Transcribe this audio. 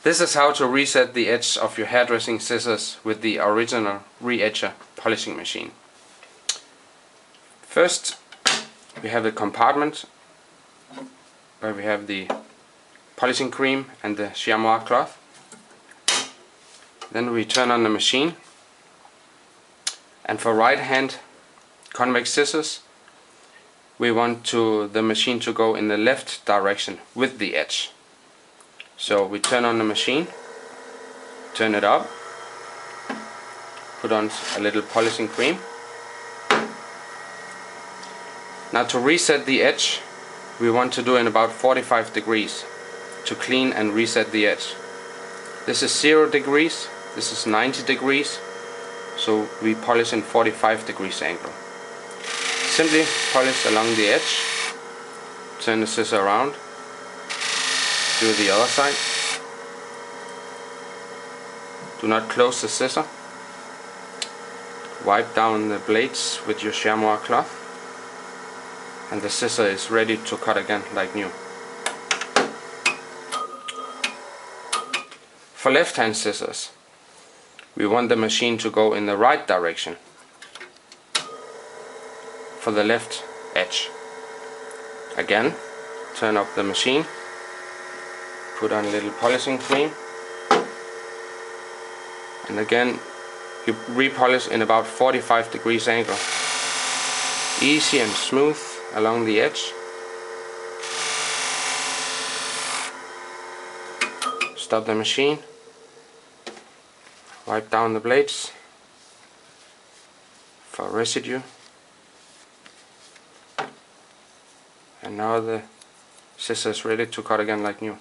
This is how to reset the edge of your hairdressing scissors with the original re-edger polishing machine. First we have the compartment where we have the polishing cream and the chamois cloth. Then we turn on the machine, and for right hand convex scissors we want the machine to go in the left direction with the edge. So we turn on the machine, turn it up, put on a little polishing cream. Now to reset the edge, we want to do in about 45 degrees to clean and reset the edge. This is 0 degrees, this is 90 degrees, so we polish in 45 degrees angle. Simply polish along the edge, turn the scissor around, do the other side. Do not close the scissor. Wipe down the blades with your chamois cloth, and the scissor is ready to cut again like new. For left hand scissors, we want the machine to go in the right direction for the left edge. Again, turn up the machine, put on a little polishing cream, and again you repolish in about 45 degrees angle. Easy and smooth along the edge. Stop the machine, wipe down the blades for residue, and now the scissor is ready to cut again like new.